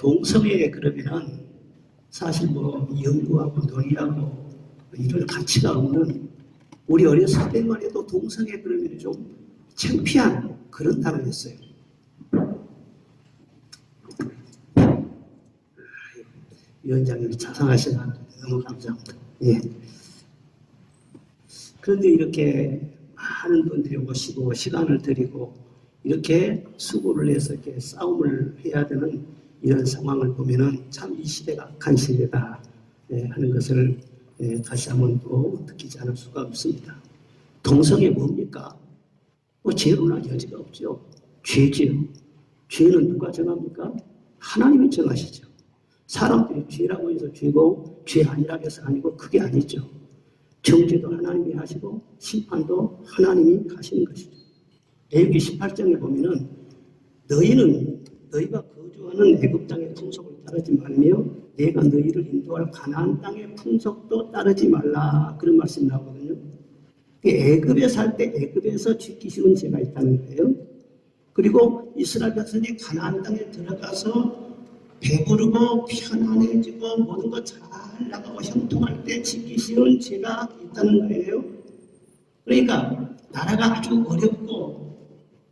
동성애 그러면은 사실 뭐 연구하고 논의하고 이런 가치가 없는, 우리 어렸을 때만 해도 동성애 그러면 좀 창피한 그런 단어였어요. 위원장님이 자상하시나 너무 감사합니다. 예. 그런데 이렇게 많은 분들이 오시고 시간을 들이고 이렇게 수고를 해서 이렇게 싸움을 해야 되는 이런 상황을 보면은 참 이 시대가 악한 시대다 하는 것을 다시 한번 또 느끼지 않을 수가 없습니다. 동성애 뭡니까? 뭐 죄로나 여지가 없죠. 죄지요. 죄는 누가 정합니까? 하나님이 정하시죠. 사람들이 죄라고 해서 죄고 죄 아니라고 해서 아니고 그게 아니죠. 정죄도 하나님이 하시고 심판도 하나님이 하시는 것이죠. 레위기 18장에 보면은 너희가 거주하는 애굽 땅의 풍속을 따르지 말며 내가 너희를 인도할 가나안 땅의 풍속도 따르지 말라, 그런 말씀이 나오거든요. 애굽에 살 때 애굽에서 지키기 쉬운 죄가 있다는 거예요. 그리고 이스라엘 백성이 가나안 땅에 들어가서 배부르고 편안해지고 모든 것 잘 나가고 형통할 때 지키기 쉬운 죄가 있다는 거예요. 그러니까 나라가 아주 어렵고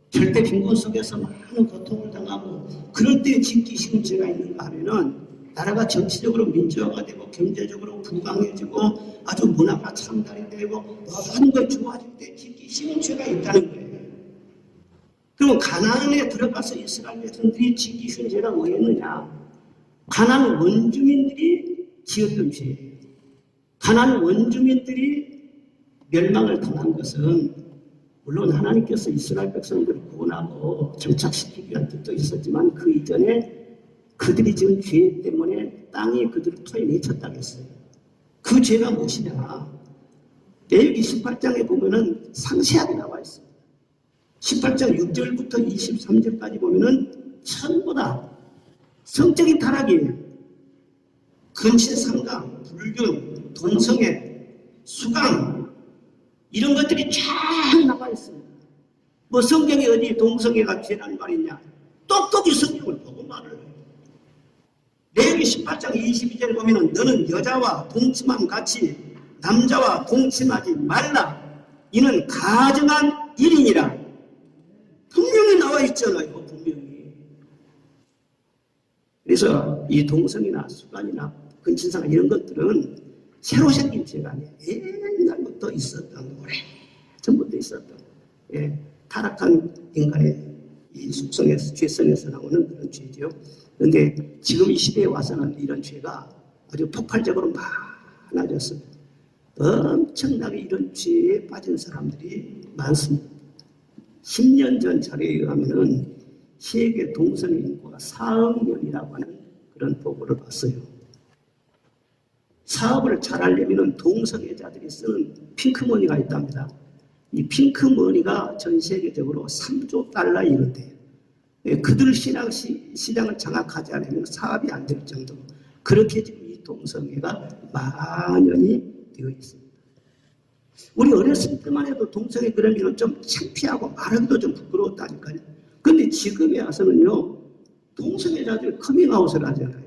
절대 빈곤 속에서 많은 고통을 당하고 그럴 때 지키기 쉬운 죄가 있는가 하면은 나라가 정치적으로 민주화가 되고 경제적으로 부강해지고 아주 문화가 창달이 되고 모든 걸 좋아질 때 지키기 쉬운 죄가 있다는 거예요. 그럼 가나안에 들어가서 이스라엘 백성들이 지키기 쉬운 죄가 뭐였느냐? 가나안 원주민들이 지었던 죄예요. 가나안 원주민들이 멸망을 당한 것은 물론 하나님께서 이스라엘 백성들을 구원하고 정착시키기 위한 뜻도 있었지만 그 이전에 그들이 지은 죄 때문에 땅이 그들을 토해내쳤다고 했어요. 그 죄가 무엇이냐? 레위기 18장에 보면은 상세하게 나와 있습니다. 18장 6절부터 23절까지 보면은 전부 다 성적인 타락이에요. 근친상간, 불균, 동성애, 수강 이런 것들이 쫙 나와 있습니다. 뭐 성경에 어디 동성애가 죄라는 말이 있냐? 똑똑히 성경을 보고 말을 해요. 레위기 18장 22절에 보면은 너는 여자와 동침함 같이 남자와 동침하지 말라. 이는 가증한 일이니라. 분명히 나와 있잖아요. 분명히. 그래서 이 동성이나 수간이나 근친상 이런 것들은 새로 생긴 죄가 아니에요. 옛날부터 있었던, 오래 전부터 있었던, 타락한 인간의 이 속성에서, 죄성에서 나오는 그런 죄죠. 그런데 지금 이 시대에 와서는 이런 죄가 아주 폭발적으로 많아졌습니다. 엄청나게 이런 죄에 빠진 사람들이 많습니다. 10년 전 자료에 의하면 세계 동성애 인구가 4억 명이라고 하는 그런 보고를 봤어요. 사업을 잘하려면 동성애자들이 쓰는 핑크머니가 있답니다. 이 핑크머니가 전 세계적으로 3조 달러 이런데요. 그들 시장을 장악하지 않으면 사업이 안 될 정도로 그렇게 지금 이 동성애가 만연히 되어 있습니다. 우리 어렸을 때만 해도 동성애 그러면 좀 창피하고 말하기도 좀 부끄러웠다니까요. 그런데 지금에 와서는요, 동성애자들 커밍아웃을 하잖아요.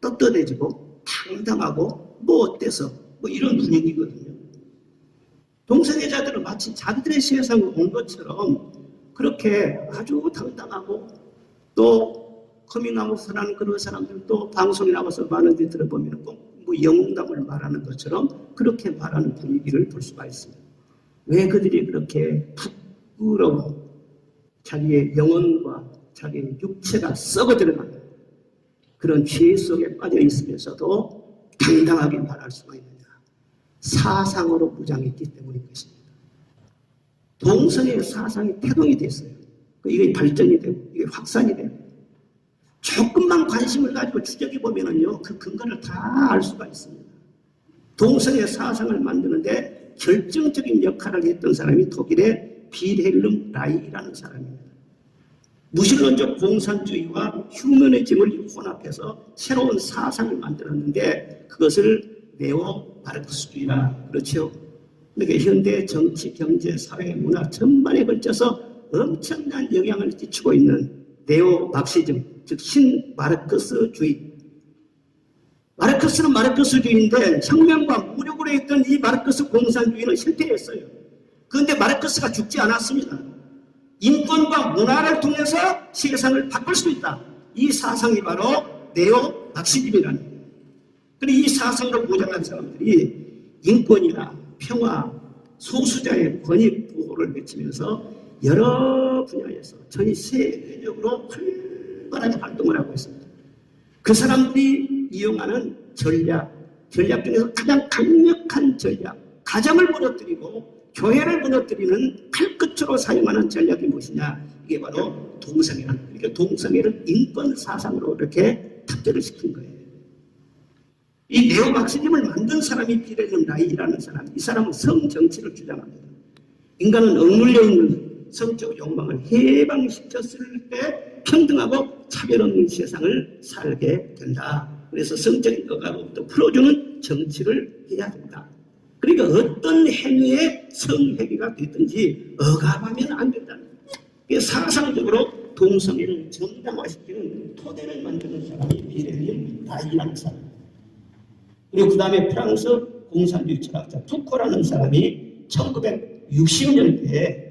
떳떳해지고 당당하고 뭐 어때서 뭐 이런 분위기거든요. 동성애자들은 마치 자기들의 세상에 온 것처럼 그렇게 아주 당당하고 또 커밍아웃을 하는 그런 사람들도 방송에 나와서 많은 데 들어보면 꼭 뭐 영웅담을 말하는 것처럼 그렇게 말하는 분위기를 볼 수가 있습니다. 왜 그들이 그렇게 부끄러워 자기의 영혼과 자기의 육체가 썩어 들어가는 그런 죄 속에 빠져 있으면서도 당당하게 말할 수가 있느냐? 사상으로 무장했기 때문인 것입니다. 동성애 사상이 태동이 됐어요. 이게 발전이 되고 이게 확산이 되고 조금만 관심을 가지고 추적해보면요, 그 근거를 다 알 수가 있습니다. 동성애 사상을 만드는데 결정적인 역할을 했던 사람이 독일의 빌헬름 라이라는 사람입니다. 무신론적 공산주의와 휴머니즘을 혼합해서 새로운 사상을 만들었는데 그것을 네오 마르크스주의라 그렇죠. 그러니까 현대 정치, 경제, 사회, 문화 전반에 걸쳐서 엄청난 영향을 끼치고 있는 네오 막시즘, 즉 신마르크스주의. 마르크스는 마르크스주의인데 혁명과 무력으로 했던 이 마르크스 공산주의는 실패했어요. 그런데 마르크스가 죽지 않았습니다. 인권과 문화를 통해서 세상을 바꿀 수 있다. 이 사상이 바로 네오 막시즘이라는 거예요. 그리고 이 사상으로 무장한 사람들이 인권이나 평화, 소수자의 권익 보호를 외치면서 여러 분야에서 전 세계적으로 활발하게 활동을 하고 있습니다. 그 사람들이 이용하는 전략 중에서 가장 강력한 전략, 가정을 무너뜨리고 교회를 무너뜨리는 칼끝으로 사용하는 전략이 무엇이냐? 이게 바로 동성애라는 거예요. 그러니까 동성애를 인권 사상으로 이렇게 탑재를 시킨 거예요. 이 네오 막시즘을 만든 사람이 비레즘 라이라는 사람, 이 사람은 성정치를 주장합니다. 인간은 억눌려 있는 성적 욕망을 해방시켰을 때 평등하고 차별 없는 세상을 살게 된다. 그래서 성적인 억압부터 풀어주는 정치를 해야 된다. 그러니까 어떤 행위에 성행위가 됐든지 억압하면 안 된다는 거예요. 사상적으로 동성애를 정당화시키는 토대를 만드는 사람이 비레즘 라이라는 사람. 그리고 그 다음에 프랑스 공산주의 철학자 푸코라는 사람이 1960년대에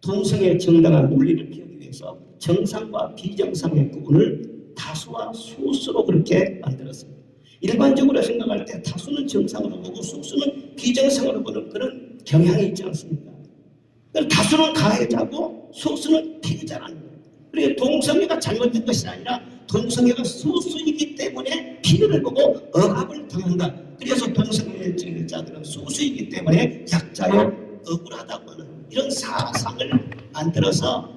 동성애 정당한 논리를 피우기 위해서 정상과 비정상의 구분을 다수와 소수로 그렇게 만들었습니다. 일반적으로 생각할 때 다수는 정상으로 보고 소수는 비정상으로 보는 그런 경향이 있지 않습니까? 다수는 가해자고 소수는 피해자라는 거예요. 그리고 동성애가 잘못된 것이 아니라 동성애가 소수이기 때문에 피해를 보고 억압을 당한다. 그래서 동성애자들은 소수이기 때문에 약자요 억울하다고 하는 이런 사상을 만들어서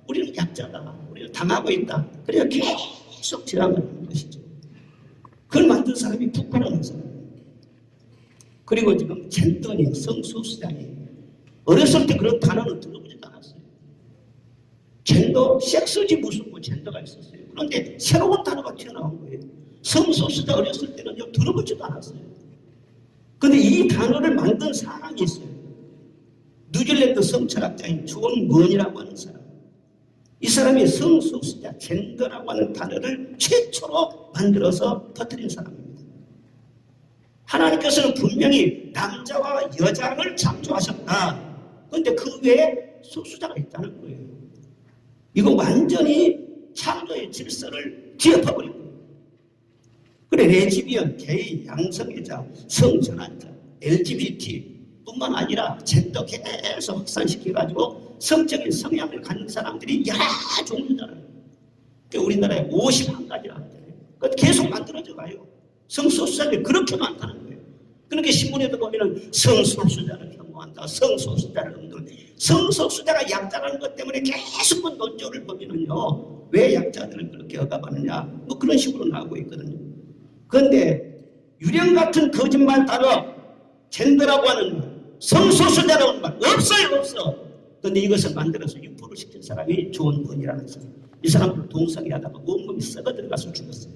우리는 약자다. 우리는 당하고 있다. 그래서 계속 지나가는 것이죠. 그걸 만든 사람이 푸코라는 사람이에요. 그리고 지금 젠더니 성소수자니 어렸을 때 그런 단어는 들어보지도 않았어요. 젠더, 섹스지 무슨 뭐 젠더가 있었어요. 그런데 새로운 단어가 튀어나온 거예요. 성소수자 어렸을 때는요 들어보지도 않았어요. 그런데 이 단어를 만든 사람이 있어요. 뉴질랜드 성철학자인 존 먼이라고 하는 사람. 이 사람이 성소수자, 젠더라고 하는 단어를 최초로 만들어서 터뜨린 사람입니다. 하나님께서는 분명히 남자와 여자를 창조하셨다. 그런데 그 외에 소수자가 있다는 거예요. 이거 완전히 창조의 질서를 뒤엎어버린 거예요. 그래, 레즈비언, 게이, 양성애자, 성전환자, LGBT 뿐만 아니라 젠더 계속 확산시켜가지고 성적인 성향을 갖는 사람들이 여러 종류잖아요. 우리나라에 51가지라 하잖아요. 계속 만들어져 가요. 성소수자들이 그렇게 많다는 거예요. 그렇게 신문에도 보면은 성소수자를 혐오한다. 성소수자를 응도한다. 성소수자가 약자라는 것 때문에 계속 그 논조를 보면은요. 왜 약자들을 그렇게 억압하느냐. 뭐 그런 식으로 나오고 있거든요. 그런데 유령 같은 거짓말 따라 젠더라고 하는 말, 성소수자라고 하는 말 없어요. 없어. 그런데 이것을 만들어서 유포를 시킨 사람이 존 먼이라는 사람. 이 사람도 동성애 하다가 온몸이 썩어 들어가서 죽었어요.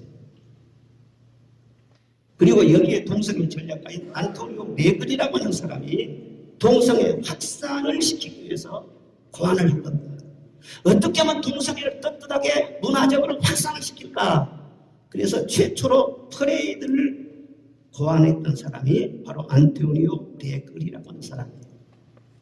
그리고 여기에 동성애 전략가인 안토니오 메글이라고 하는 사람이 동성애 확산을 시키기 위해서 고안을 한 겁니다. 어떻게 하면 동성애를 떳떳하게 문화적으로 확산을 시킬까? 그래서 최초로 퍼레이드를 고안했던 사람이 바로 안토니오 메글이라고 하는 사람이에요.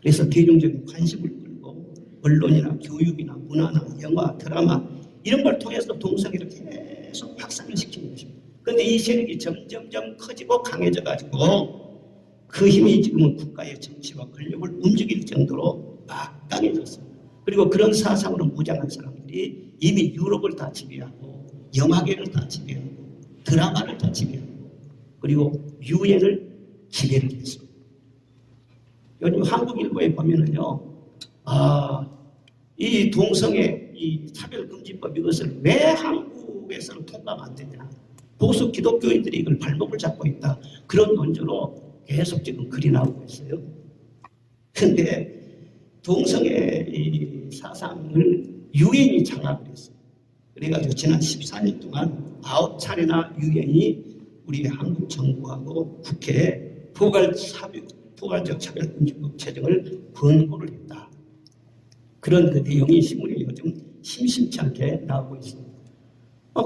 그래서 대중적인 관심을 끌고 언론이나 교육이나 문화나 영화, 드라마 이런 걸 통해서 동성애를 계속 확산을 시키는 것입니다. 그런데 이 세력이 점점점 커지고 강해져가지고 그 힘이 지금은 국가의 정치와 권력을 움직일 정도로 막강해졌습니다. 그리고 그런 사상으로 무장한 사람들이 이미 유럽을 다 지배하고 영화계를 다 지배하고 드라마를 다 지배하고 그리고 유엔을 지배를 했습니다. 요즘 한국일보에 보면은요, 이 동성애 이 차별금지법 이것을 왜 한국에서는 통과가 안 되냐. 보수 기독교인들이 이걸 발목을 잡고 있다. 그런 논조로 계속 지금 글이 나오고 있어요. 그런데 동성애 이 사상을 유엔이 장악을 했어요. 그래가지고 지난 14년 동안 9차례나 유엔이 우리 한국 정부하고 국회에 포괄적 차별금지법 제정을 권고를 했다. 그런 그 내용이 신문에 요즘 심심치 않게 나오고 있습니다.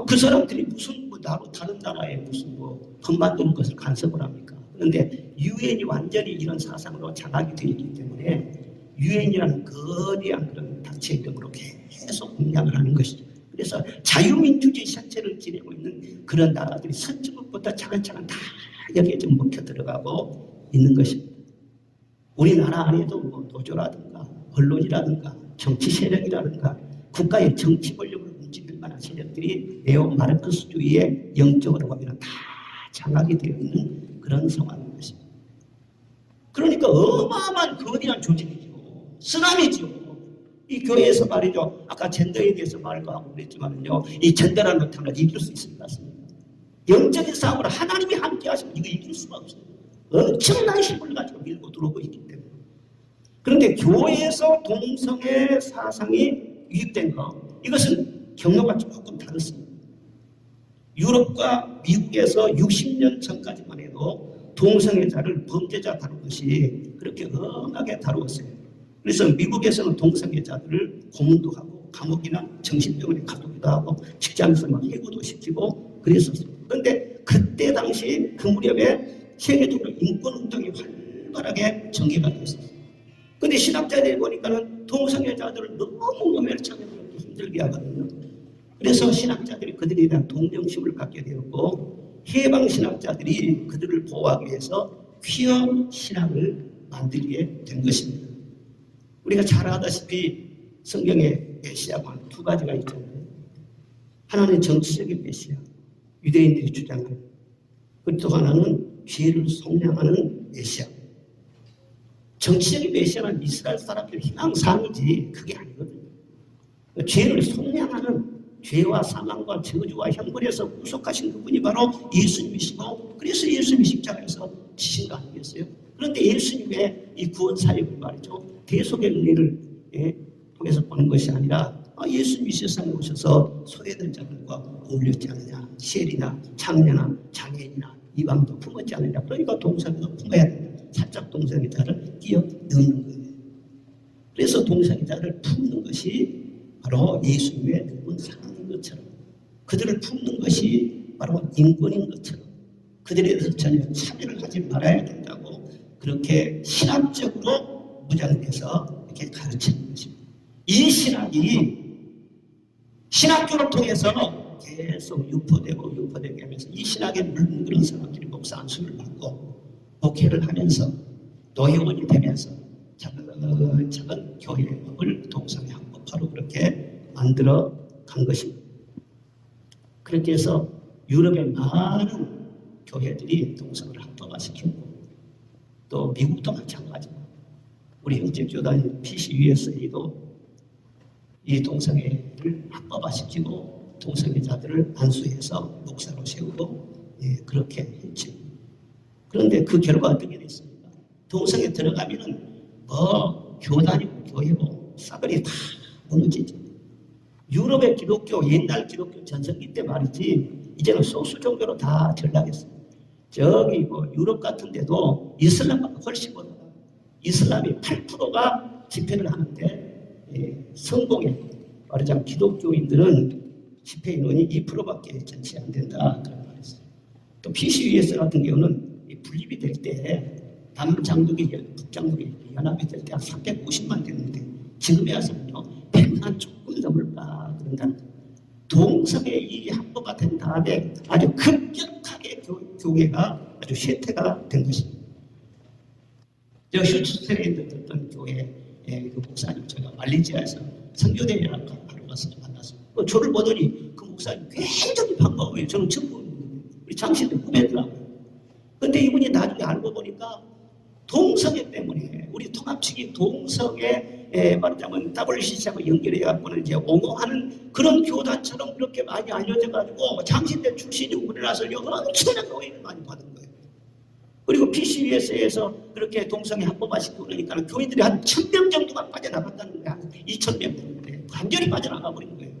그 사람들이 무슨 다른 나라에 무슨 법 만드는 것을 간섭을 합니까? 그런데 유엔이 완전히 이런 사상으로 장악이 되어 있기 때문에 유엔이라는 거대한 그런 단체 이름으로 계속 공략을 하는 것이죠. 그래서 자유민주주의 자체를 지내고 있는 그런 나라들이 서쪽부터 차근차근 다 여기에 좀 먹혀 들어가고 있는 것입니다. 우리나라 안에도 노조라든가 언론이라든가 정치 세력이라든가 국가의 정치 권력을 움직일 만한 세력들이 네오 마르크스주의에 영적으로 보면 다 장악이 되어 있는 그런 상황인 것입니다. 그러니까 어마어마한 거대한 조직이죠. 쓰나미죠. 이 교회에서 말이죠. 아까 젠더에 대해서 말도 하고 그랬지만요. 이 젠더라는 것을 이길 수 있을 것 같습니다. 영적인 싸움으로 하나님이 함께 하시면 이거 이길 수가 없어요. 엄청난 힘을 가지고 밀고 들어오고 있기 때문에. 그런데 교회에서 동성애 사상이 유입된 거, 이것은 경로가 조금 다릅니다. 유럽과 미국에서 60년 전까지만 해도 동성애자를 범죄자 다루듯이 그렇게 엄하게 다루었어요. 그래서 미국에서는 동성애자들을 고문도 하고 감옥이나 정신병원에 가두기도 하고 직장에서 막 해고도 시키고 그랬었어요. 그런데 그때 당시 그 무렵에 세계적으로 인권운동이 활발하게 전개가 됐었어요. 그런데 신학자들이 보니까는 동성애자들을 너무 매일창에 힘들게 하거든요. 그래서 신학자들이 그들에 대한 동정심을 갖게 되었고 해방 신학자들이 그들을 보호하기 위해서 퀴어 신학을 만들게 된 것입니다. 우리가 잘 아다시피 성경에 메시아가 두 가지가 있잖아요. 하나는 정치적인 메시아, 유대인들이 주장하는, 그리고 또 하나는 죄를 속량하는 메시아. 정치적인 메시아는 이스라엘 사람들의 희망사항이지 그게 아니거든요. 죄를 속량하는, 죄와 사망과 저주와 형벌에서 구속하신 그분이 바로 예수님이시고, 그래서 예수님이 십자가에서 지신 거 아니겠어요? 그런데 예수님의 이 구원 사역을 말이죠, 대속의 은혜를 통해서 보는 것이 아니라 예수님이 세상에 오셔서 소외된 자들과 어울렸지 않느냐, 시엘이나 장녀나 장애인이나 이방도 품었지 않느냐, 그러니까 동성애도 품어야 된다. 살짝 동성애자를 끼워 넣는 거예요. 그래서 동성애자를 품는 것이 바로 예수님의 그분 사랑인 것처럼, 그들을 품는 것이 바로 인권인 것처럼, 그들에 대해서 전혀 차별을 하지 말아야 된다고 그렇게 신학적으로 무장돼서 이렇게 가르치는 것입니다. 이 신학이 신학교를 통해서 계속 유포되고 하면서 이 신학에 물든 그런 사람들이 목사 안수를 받고 목회를 하면서 노회원이 되면서 작은 교회를 동성애 합법화로 그렇게 만들어 간 것입니다. 그렇게 해서 유럽의 많은 교회들이 동성애를 합법화시키고, 또 미국도 마찬가지고, 우리 형제교단 PCUSA도 이 동성애를 합법화시키고 동성애자들을 안수해서 목사로 세우고 그렇게 했죠. 그런데 그 결과 어떻게 됐습니까? 동성애 들어가면은 교단이고 교회고 싸그리 다 무너지죠. 유럽의 기독교, 옛날 기독교 전성기 때 말이지 이제는 소수 종교로 다 전락했어요. 저기 유럽 같은 데도 이슬람보다 훨씬 많아. 이슬람이 8%가 집회를 하는데 성공에 말하자면 기독교인들은 집회 인원이 2%밖에 전체 안 된다, 그런 말이 있어요. 또 PCUS 같은 경우는 분립이 될 때 남장독이 북장독이 연합이 될 때 한 350만 됐는데 지금에 와서는요 100만 조금 넘을까 그런다는 거예요. 동성애 이 합법화 된 다음에 아주 급격하게 교회가 아주 쇠퇴가 된 것입니다. 저 휴스턴에 있던 교회 그 목사님, 제가 말레이시아에서 선교대회를 하러 가서 만났어요. 저를 보더니 그 목사님 굉장히 반가워요. 저는 처음 보는 우리 장신대 후배더라고요. 근데 이분이 나중에 알고 보니까 동성애 때문에 우리 통합측이 동성애 말하자면 WCC하고 연결해갖고는 이제 옹호하는 그런 교단처럼 그렇게 많이 알려져가지고 장신대 출신이 우리나라에서 엄청난 오해를 많이 받은 거예요. 그리고 PCUS에서 그렇게 동성애 합법화시키고 그러니까 교인들이 한 1000명 정도가 빠져나간다는 거야. 2000명 되는데 완전히 빠져나가 버린 거예요.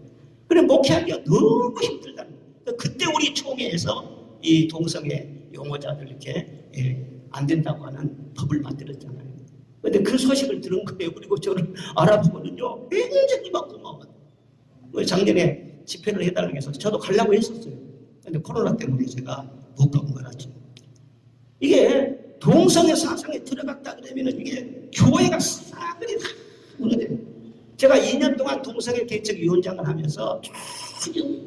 그래 목회하기가 너무 힘들다는 거예요. 그때 우리 총회에서 이 동성애 용어자들 이렇게 안 된다고 하는 법을 만들었잖아요. 그런데 그 소식을 들은 거예요. 그리고 저를 알아보거든요. 굉장히 막 고마워요. 작년에 집회를 해달라고 해서 저도 가려고 했었어요. 근데 코로나 때문에 제가 못 가고 말았죠. 이게 동성애 사상에 들어갔다 그러면은 이게 교회가 싸그리 다 무너져요. 제가 2년 동안 동성애 대책위원장을 하면서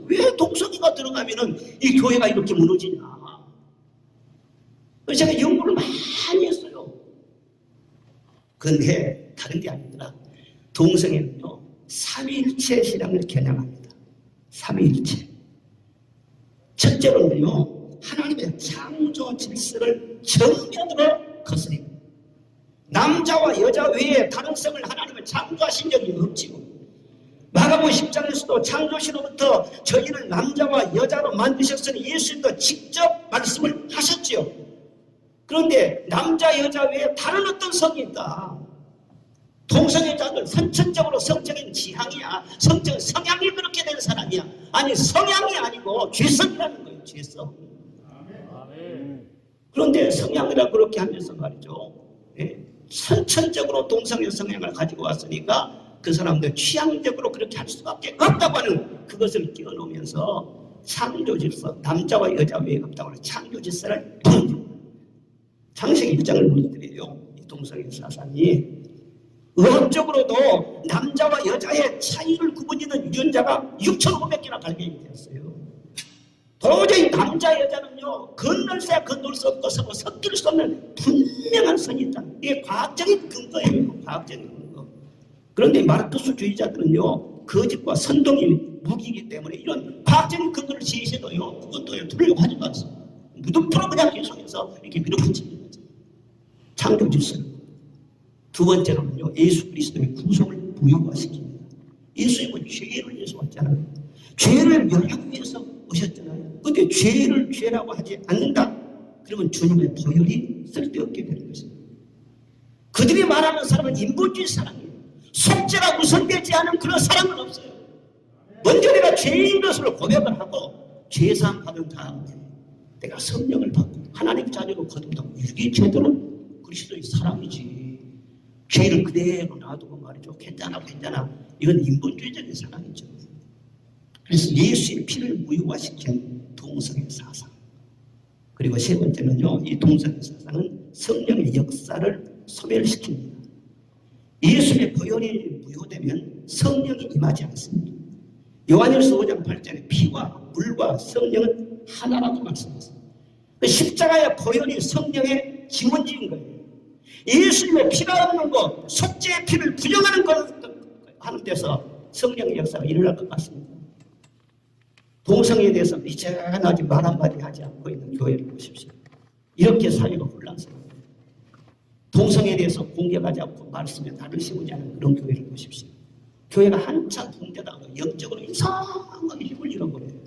왜 동성애가 들어가면은 이 교회가 이렇게 무너지냐. 그래서 제가 연구를 많이 했어요. 그런데 다른 게 아니라 동성애는요, 삼위일체 신앙을 겨냥합니다. 삼위일체. 첫째로는요, 하나님의 창조 질서를 정면으로 거스립니다. 남자와 여자 외에 다른 성을 하나님은 창조하신 적이 없지요. 마가복음 10장에서도 창조시로부터 저희를 남자와 여자로 만드셨으니 예수님도 직접 말씀을 하셨지요. 그런데 남자 여자 외에 다른 어떤 성이 있다. 동성애자들 선천적으로 성적인 지향이야, 성적 성향이 그렇게 된 사람이야. 아니, 성향이 아니고 죄성이라는 거예요. 죄성. 그런데 성향이라 그렇게 하면서 말이죠, 선천적으로 동성애 성향을 가지고 왔으니까 그 사람들 취향적으로 그렇게 할 수밖에 없다고 하는 그것을 끼워놓으면서 창조질서, 남자와 여자 외에 없다고 하는 창조질서를 창세기 1장을 무너뜨려요. 이 동성애 사상이. 의학적으로도 남자와 여자의 차이를 구분짓는 유전자가 6,500개나 발견이 되었어요. 도저히 남자 여자는요, 건널새야 건널 수 없고 서로 섞일 수 없는 분명한 선이 있다. 이게 과학적인 근거예요. 과학적인 근거. 그런데 마르크스주의자들은요, 거짓과 선동이 무기이기 때문에 이런 과학적인 근거를 제시해도요, 그것도요, 들으려고 하지도 않습니다. 무덤프로 그냥 계속해서 이렇게 밀어붙이는 거죠. 창조 질서. 두 번째로는요, 예수 그리스도의 구속을 무효화시킵니다. 예수님은 죄를 위해서 왔잖아요. 죄를 멸하기 위해서 오셨잖아요. 그런데 죄를 죄라고 하지 않는다. 그러면 주님의 보혈이 쓸데없게 되는 것입니다. 그들이 말하는 사람은 인본주의 사람이에요. 속죄가 우선되지 않은 그런 사람은 없어요. 먼저 내가 죄인 것을 고백을 하고 죄사함 받은 다음에 내가 성령을 받고 하나님 자녀로 거듭나고 이게 제대로 그리스도의 사랑이지. 죄를 그대로 놔두고 말이죠. 괜찮아. 이건 인본주의적인 사랑이죠. 그래서 예수의 피를 무효화시킨 동성애 사상. 그리고 세 번째는요, 이 동성애 사상은 성령의 역사를 소멸시킵니다. 예수의 보혈이 무효되면 성령이 임하지 않습니다. 요한일서 5장 8절에 피와 물과 성령은 하나라고 말씀하셨습니다. 십자가의 보혈이 성령의 지원지인 거예요. 예수님의 피가 없는 것, 속죄의 피를 부정하는 것 하는 데서 성령의 역사가 일어날 것 같습니다. 동성애에 대해서 이제까지 말 한마디 하지 않고 있는 교회를 보십시오. 이렇게 사회가 혼란스럽습니다. 동성애에 대해서 공격하지 않고 말씀에 달을 씌우지 않은 그런 교회를 보십시오. 교회가 한참 붕괴당하고 영적으로 이상하게 힘을 잃어버려요.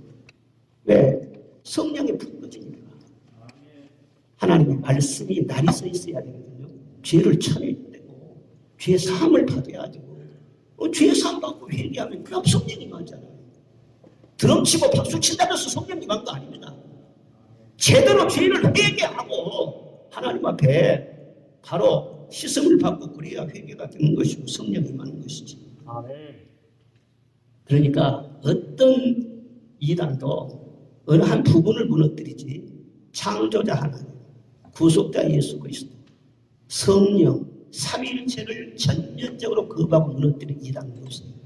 왜? 성령의 불거지니까. 하나님의 말씀이 날이 서 있어야 되거든요. 죄를 쳐내야 되고 죄 사함을 받아야 되고 죄 사함 받고 회개하면 그럼 성령이 임하잖아요. 드럼치고 박수 친다고 해서 성령이 임한 거 아닙니다. 제대로 죄를 회개하고 하나님 앞에 바로 씻음을 받고 그래야 회개가 되는 것이고 성령이 임하는 것이지. 그러니까 어떤 이단도 어느 한 부분을 무너뜨리지 창조자 하나님, 구속자 예수 그리스도, 성령, 삼위일체를 전면적으로 거부하고 무너뜨린 이단도 없습니다.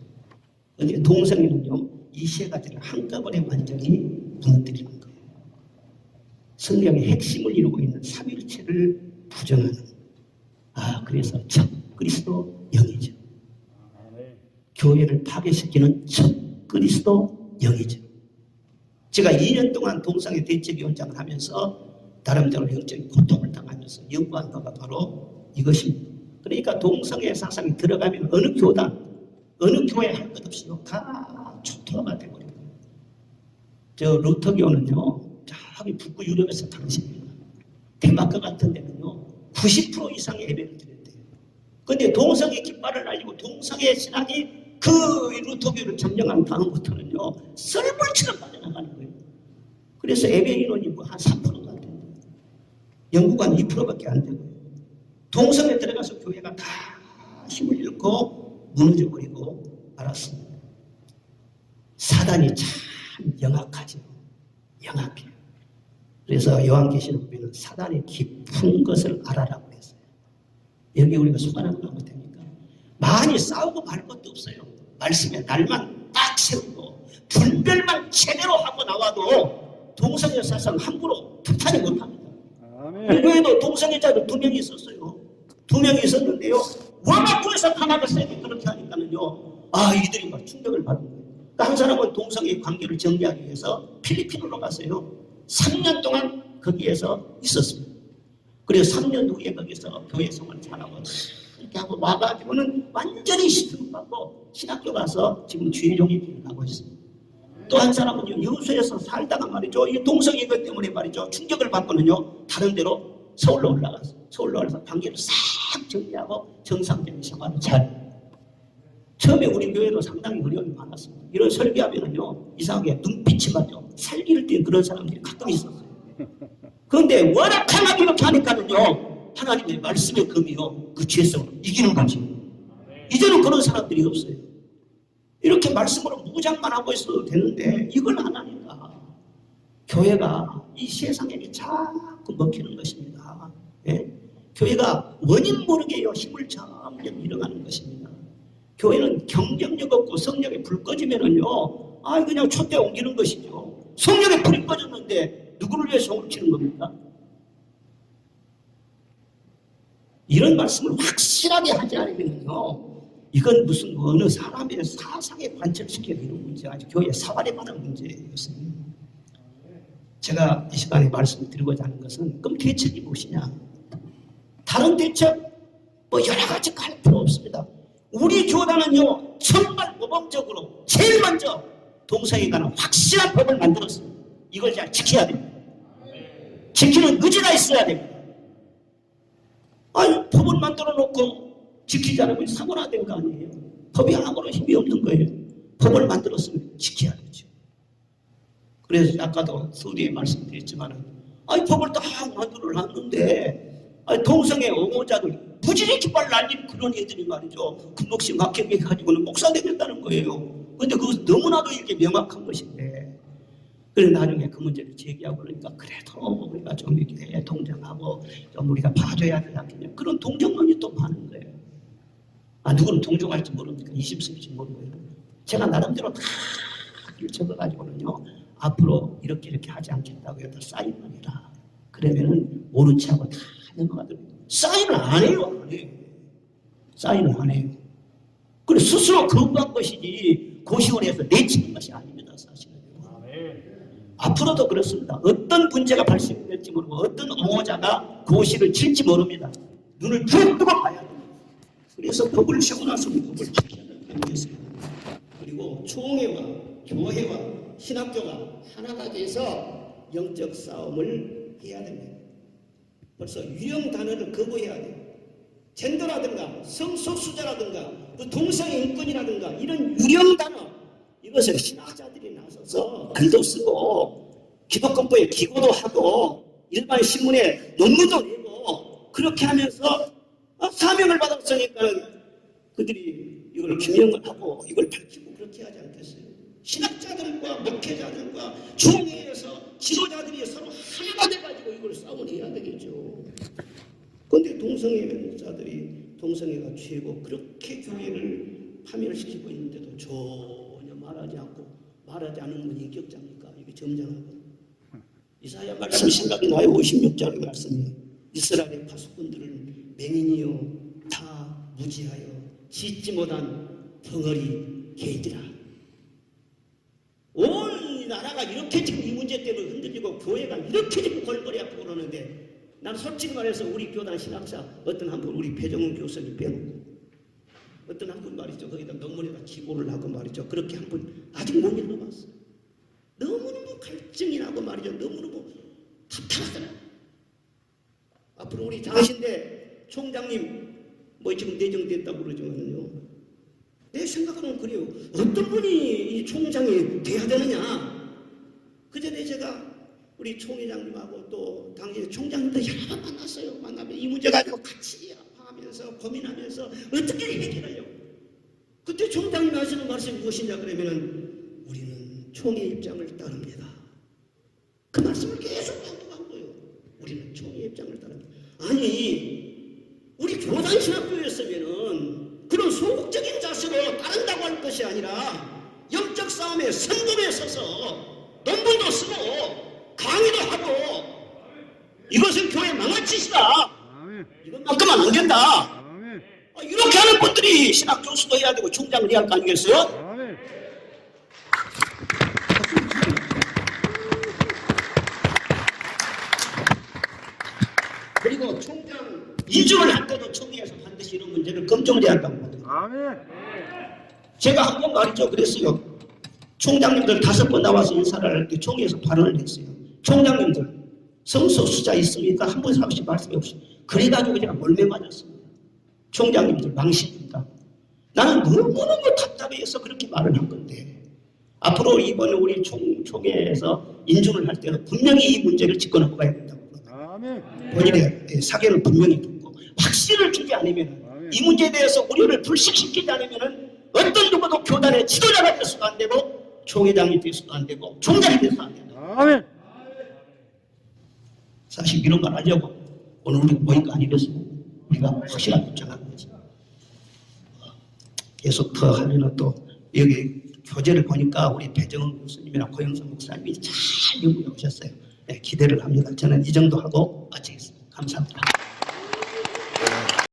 그런데 동성애는요, 이 세 가지를 한꺼번에 완전히 무너뜨리는 거예요. 성령의 핵심을 이루고 있는 삼위일체를 부정하는. 그래서 첫 그리스도 영이죠. 교회를 파괴시키는 첫 그리스도 영이죠. 제가 2년 동안 동성애 대책위원장을 하면서 나름대로 영적인 고통을 당하면서 연구한 바가 바로 이것입니다. 그러니까 동성애 사상이 들어가면 어느 교단, 어느 교회 할 것 없이요 다 초토화가 되거든요. 저 루터교는요, 저기 북부 유럽에서 당십니다. 덴마크 같은 데는요 90% 이상의 예배를 드렸대요. 그런데 동성애 깃발을 날리고 동성애 신학이 그 루터교를 점령한 다음부터는요 썰물처럼 빠져나가는 거예요. 그래서 예배 인원이 한 3%도 안 됩니다. 영국은 2%밖에 안 되고요. 동성애 들어가서 교회가 다 힘을 잃고 무너져 버리고 말았습니다. 사단이 참 영악하죠. 영악해요. 그래서 요한계시록 보면 사단의 깊은 것을 알아라고 했어요. 여기 우리가 속아나는 거 못합니까? 많이 싸우고 말 것도 없어요. 말씀에 날만 딱 세우고 분별만 제대로 하고 나와도 동성애 사상 함부로 투탄이 못합니다. 교회도 동성애자들 2명이 있었어요. 2명이 있었는데요. 워낙구에서 하나가 세게 그렇게 하니까는요. 이들이 막 충격을 받은 거예요. 그러니까 한 사람은 동성애 관계를 정리하기 위해서 필리핀으로 갔어요. 3년 동안 거기에서 있었습니다. 그래서 3년 후에 거기서 교회 생활을 잘하고 이렇게 하고 와가지고는 완전히 시ற்று받고 신학교 가서 지금 주일종이 하고 있습니다. 또 한 사람은요, 여수에서 살다가 말이죠, 이 동성애 것 때문에 말이죠, 충격을 받고는요, 다른 데로 서울로 올라갔어요. 서울로 올라가서 관계를 싹 정리하고 정상적인 생활을 잘. 처음에 우리 교회도 상당히 어려움이 많았습니다. 이런 설교하면은요, 이상하게 눈빛이 맞죠. 살기를 뛴 그런 사람들이 가끔 있었어요. 그런데 워낙 강하게 이렇게 하니까는요, 하나님의 말씀의 금이요, 그 죄성을 이기는 거지. 이제는 그런 사람들이 없어요. 이렇게 말씀으로 무장만 하고 있어도 되는데 이걸 안 하니까 교회가 이 세상에게 자꾸 먹히는 것입니다. 예? 교회가 원인 모르게요, 힘을 점점 잃어가는 것입니다. 교회는 경쟁력 없고 성령에 불 꺼지면은요, 그냥 촛대 옮기는 것이죠. 성령에 불이 꺼졌는데 누구를 위해서 옮기는 겁니까? 이런 말씀을 확실하게 하지 않으면요, 이건 무슨 어느 사람의 사상에 관철시키는 이런 문제가 아니고 교회 사활에 관한 문제였습니다. 제가 이 시간에 말씀드리고자 하는 것은 그럼 대책이 무엇이냐? 다른 대책 여러 가지 갈 필요 없습니다. 우리 교단은요, 정말 모범적으로 제일 먼저 동성애에 관한 확실한 법을 만들었습니다. 이걸 잘 지켜야 됩니다. 지키는 의지가 있어야 됩니다. 법을 만들어 놓고 지키지 않으면 사고나 된 거 아니에요. 법이 아무런 힘이 없는 거예요. 법을 만들었으면 지켜야 되죠. 그래서 아까도 서두에 말씀드렸지만 법을 다 만들어 놨는데 동성애 옹호자들 부지런히 깃발 날린 그런 애들이 말이죠. 금목시 막혀게 가지고는 목사 되겠다는 거예요. 그런데 그것은 너무나도 이렇게 명확한 것인데, 그래서 나중에 그 문제를 제기하고 그러니까 그래도 우리가 좀 이렇게 동정하고 좀 우리가 봐줘야 되지 않겠냐. 그런 동정론이 또 많은 거예요. 누구는 동정할지 모릅니까? 이심스럽지 모르고요. 제가 나름대로 다 적어가지고는요, 앞으로 이렇게 하지 않겠다고 여기다 사인을 해라. 그러면은 모른 체하고 다 넘어가더라고요. 사인을 안 해요. 사인을 안 해요. 그래 스스로 거부한 것이지 고시원에서 내치는 것이 아닙니다. 사실은. 앞으로도 그렇습니다. 어떤 문제가 발생될지 모르고 어떤 옹호자가 고시를 칠지 모릅니다. 눈을 쭉 뜨고 봐야 됩니다. 그래서 법을 세워놔서 법을 지켜야 되겠습니다. 그리고 총회와 교회와 신학교가 하나가 돼서 영적 싸움을 해야 됩니다. 벌써 유형 단어를 거부해야 돼요. 젠더라든가 성소수자라든가 동성애 인권이라든가 이런 유형 단어, 이것을 신학자들이 나서서 글도 쓰고 기독권법에 기고도 하고 일반 신문에 논문도 내고 그렇게 하면서 사명을 받았으니까 그들이 이걸 규명을 하고 이걸 밝히고 그렇게 하지 않겠어요? 신학자들과 목회자들과 총회에서 지도자들이 서로 하나가 돼가지고 이걸 싸움을 해야 되겠죠. 그런데 동성애자들이 동성애가 죄고 그렇게 교회를 파멸시키고 있는데도 전혀 말하지 않고, 말하지 않은 건 인격자입니까? 이게 점잖하고. 이사야 말씀 생각이 나요. 56장의 말씀이 이스라엘의 파수꾼들을 맹인이요 다 무지하여 짓지 못한 덩어리 개들아. 온 나라가 이렇게 지금 이 문제 때문에 흔들리고 교회가 이렇게 지금 골머리 아프고 그러는데, 난 솔직히 말해서 우리 교단 신학사 어떤 한 분, 우리 배정훈 교수님 빼놓고 어떤 한 분 말이죠, 거기다 논문에다 기고를 하고 말이죠, 그렇게 한 분 아직 못 읽어봤어요. 너무너무 갈증이 나고 말이죠, 너무너무 답답하더라고요. 앞으로 우리 장신대 총장님 지금 내정됐다고 그러지만요, 내 생각으로는 그래요. 어떤 분이 이 총장이 돼야 되느냐. 그전에 제가 우리 총회장님하고 또 당시 총장님도 여러 번 만났어요. 만나면 이 문제 가지고 같이 아파하면서 고민하면서 어떻게 해결하려고. 그때 총장님이 하시는 말씀이 무엇이냐 그러면은 우리는 총의 입장을 따릅니다. 그 말씀을 계속 반복한 거예요. 우리는 총의 입장을 따릅니다. 아니, 우리 교단신학교였으면은 그런 소극적인 자세로 따른다고 할 것이 아니라 영적 싸움에 선봉에 서서 논문도 쓰고 강의도 하고 이것은 교회 망할짓이다. 이것만큼은 안 된다. 이렇게 하는 분들이 신학 교수도 해야 되고 총장을 해야 할 거 아니겠어요? 그리고 총장 인준을 할 때도 총회에서 반드시 이런 문제를 검증해야 한다고 보거든요. 제가 한 번 말이죠. 그랬어요. 총장님들 5번 나와서 인사를 할 때 총회에서 발언을 했어요. 총장님들 성소 수자 있습니까? 한 번 사없이 말씀해 없이. 그래가지고 제가 몰매 맞았습니다. 총장님들 망신입니다. 나는 너무너무 답답해서 그렇게 말을 한 건데 앞으로 이번에 우리 총회에서 인준을 할 때는 분명히 이 문제를 짚어놓고 가야 된다고. 본인의 사견을 분명히 듣고 확신을 주지 않으면 이 문제에 대해서 우려를 불식시키지 않으면 어떤 누구도 교단의 지도자가 될 수도 안 되고 총회장이 될 수도 안 되고 총장이 될 수도 안 된다. 사실 이런 걸 하려고 오늘 우리가 모인 거 아니겠습니까? 우리가 확실하게 입장하는 거지. 계속 더 하면은 또 여기 교재를 보니까 우리 배정은 교수님이랑 고영선 목사님이 잘 연구해 오셨어요. 네, 기대를 합니다. 저는 이 정도 하고 마치겠습니다. 감사합니다.